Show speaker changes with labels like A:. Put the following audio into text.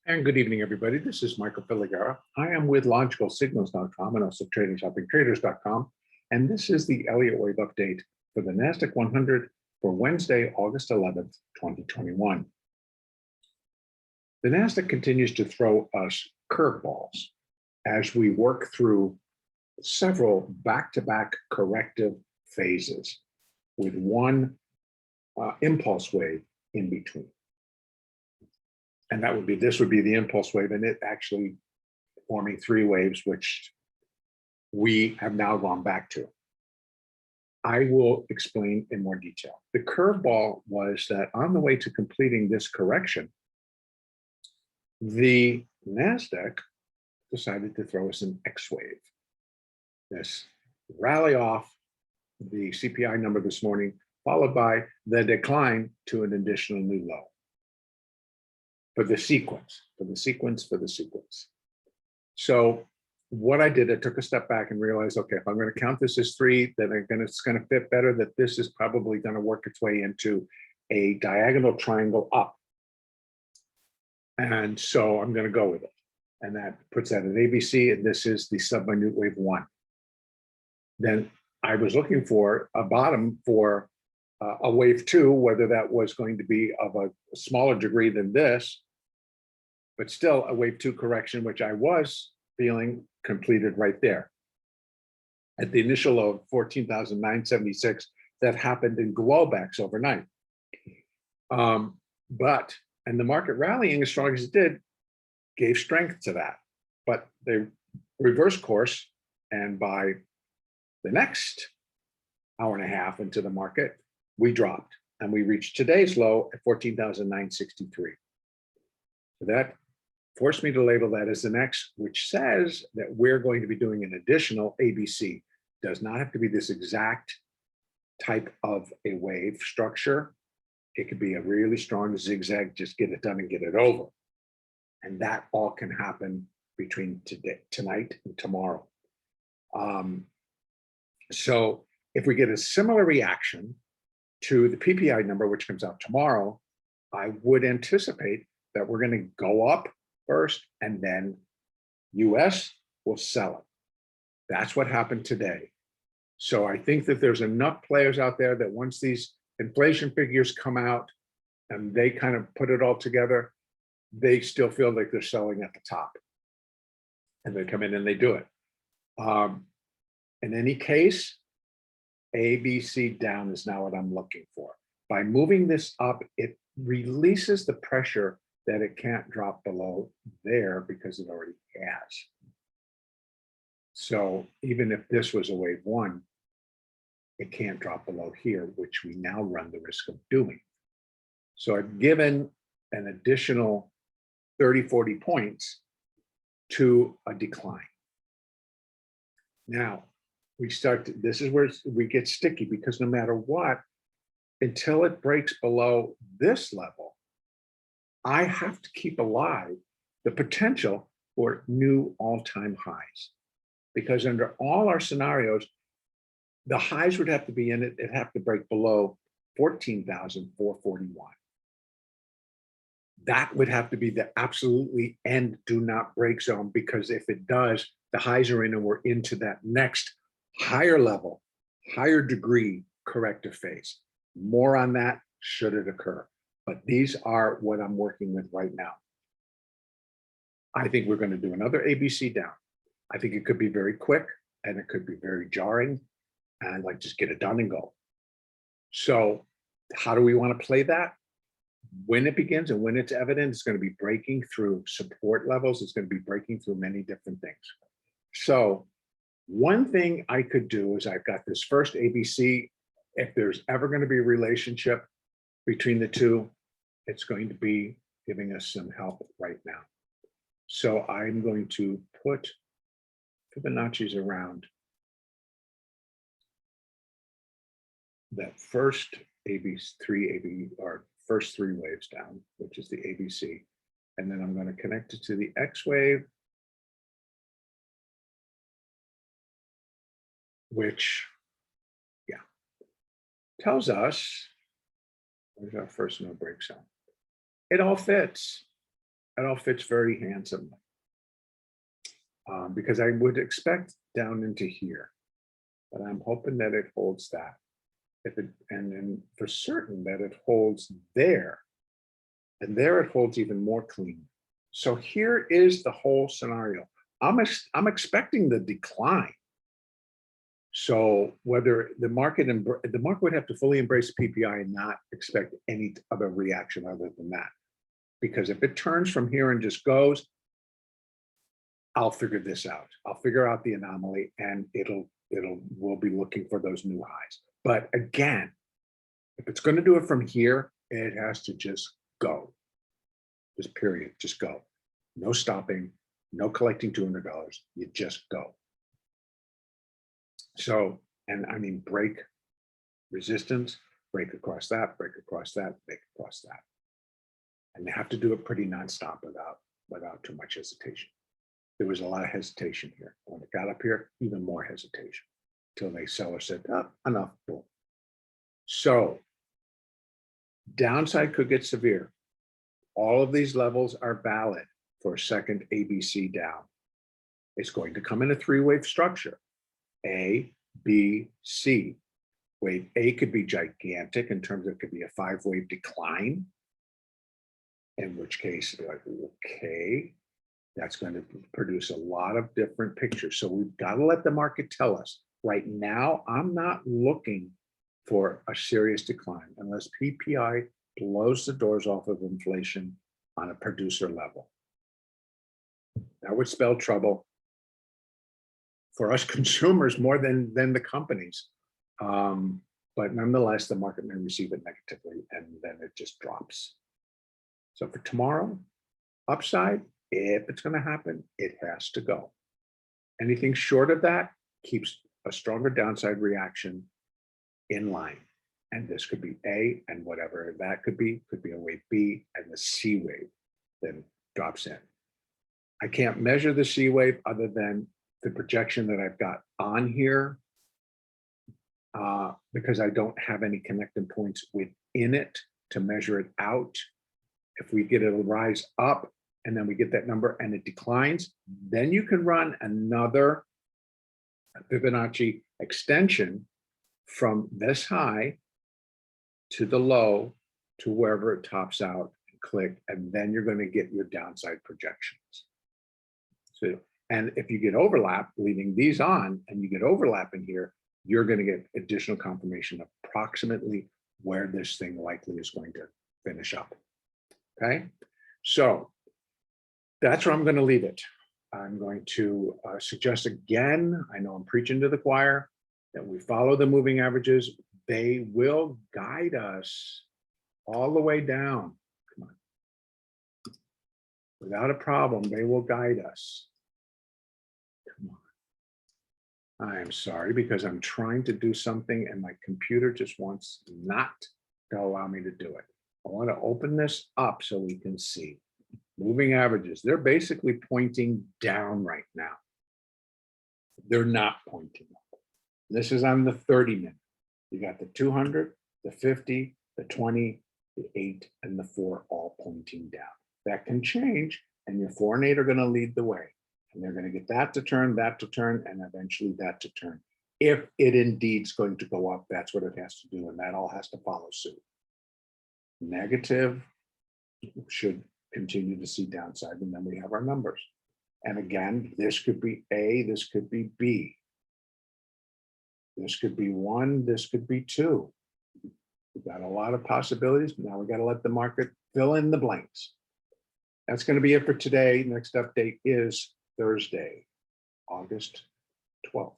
A: And good evening, everybody. This is Michael Filighera. I am with logicalsignals.com and also tradingshoppingtraders.com. And this is the Elliott wave update for the NASDAQ 100 for Wednesday, August 11th, 2021. The NASDAQ continues to throw us curveballs as we work through several back-to-back corrective phases with one impulse wave in between. And this would be the impulse wave, and it actually forming three waves, which we have now gone back to. I will explain in more detail. The curveball was that on the way to completing this correction, the NASDAQ decided to throw us an X wave. This rally off the CPI number this morning, followed by the decline to an additional new low. For the sequence. So what I did, I took a step back and realized, okay, if I'm going to count this as three, then it's going to fit better that this is probably going to work its way into a diagonal triangle up. And so I'm going to go with it. And that puts that at ABC, and this is the subminute wave one. Then I was looking for a bottom for a wave two, whether that was going to be of a smaller degree than this, but still a wave two correction, which I was feeling completed right there. At the initial low of 14,976, that happened in globex overnight. And the market rallying as strong as it did gave strength to that. But they reversed course, and by the next hour and a half into the market, we dropped and we reached today's low at 14,963. So that forced me to label that as the next, which says that we're going to be doing an additional ABC. Does not have to be this exact type of a wave structure. It could be a really strong zigzag, just get it done and get it over. And that all can happen between tonight and tomorrow. So if we get a similar reaction to the PPI number, which comes out tomorrow, I would anticipate that we're going to go up first, and then US will sell it. That's what happened today. So I think that there's enough players out there that once these inflation figures come out and they kind of put it all together, they still feel like they're selling at the top. And they come in and they do it. In any case, ABC down is now what I'm looking for. By moving this up, it releases the pressure that it can't drop below there because it already has. So even if this was a wave one, it can't drop below here, which we now run the risk of doing. So I've given an additional 30, 40 points to a decline. Now, this is where we get sticky, because no matter what, until it breaks below this level, I have to keep alive the potential for new all-time highs. Because under all our scenarios, the highs would have to be in it, it'd have to break below 14,441. That would have to be the absolutely end do not break zone, because if it does, the highs are in and we're into that next higher level, higher degree corrective phase. More on that should it occur. But these are what I'm working with right now. I think we're going to do another ABC down. I think it could be very quick and it could be very jarring, and like just get it done and go. So how do we want to play that? When it begins and when it's evident, it's going to be breaking through support levels. It's going to be breaking through many different things. So one thing I could do is I've got this first ABC. If there's ever going to be a relationship between the two, it's going to be giving us some help right now. So I'm going to put Fibonacci's around that first first three waves down, which is the ABC. And then I'm going to connect it to the X wave, which, tells us, where's our first no break zone? It all fits. that all fits very handsomely. Because I would expect down into here, but I'm hoping that it holds that. And then for certain that it holds there, and there it holds even more clean. So here is the whole scenario. I'm expecting the decline. So whether the market would have to fully embrace PPI and not expect any other reaction other than that. Because if it turns from here and just goes, I'll figure this out. I'll figure out the anomaly, and we'll be looking for those new highs. But again, if it's going to do it from here, it has to just go. Just period, just go. No stopping, no collecting $200. You just go. So, and I mean, break resistance, break across that, break across that, break across that. And they have to do it pretty nonstop without too much hesitation. There was a lot of hesitation here. When it got up here, even more hesitation until the seller said, oh, enough, boom. So downside could get severe. All of these levels are valid for a second ABC down. It's going to come in a three-wave structure. A, B, C. Wave A could be gigantic in terms of it could be a 5-wave decline, in which case you're like, okay, that's going to produce a lot of different pictures. So we've got to let the market tell us. Right now, I'm not looking for a serious decline unless PPI blows the doors off of inflation on a producer level. That would spell trouble for us consumers more than the companies. But nonetheless, the market may receive it negatively and then it just drops. So for tomorrow, upside, if it's going to happen, it has to go. Anything short of that keeps a stronger downside reaction in line. And this could be A, and whatever that could be a wave B, and the C wave then drops in. I can't measure the C wave other than the projection that I've got on here because I don't have any connecting points within it to measure it out. If we get it to rise up and then we get that number and it declines, then you can run another Fibonacci extension from this high to the low to wherever it tops out and click, and then you're going to get your downside projections. So, and if you get overlap, leaving these on, and you get overlap in here, you're going to get additional confirmation of approximately where this thing likely is going to finish up. Okay, so that's where I'm going to leave it. I'm going to suggest again, I know I'm preaching to the choir, that we follow the moving averages. They will guide us all the way down. Come on. Without a problem, they will guide us. Come on. I'm sorry, because I'm trying to do something and my computer just wants not to allow me to do it. I want to open this up so we can see. Moving averages, they're basically pointing down right now. They're not pointing up. This is on the 30-minute. You got the 200, the 50, the 20, the 8, and the 4 all pointing down. That can change, and your 4 and 8 are going to lead the way. And they're going to get that to turn, and eventually that to turn. If it indeed is going to go up, that's what it has to do, and that all has to follow suit. Negative should continue to see downside, and then we have our numbers. And again, this could be A, this could be B. This could be 1, this could be 2. We've got a lot of possibilities. Now we got to let the market fill in the blanks. That's going to be it for today. Next update is Thursday, August 12th.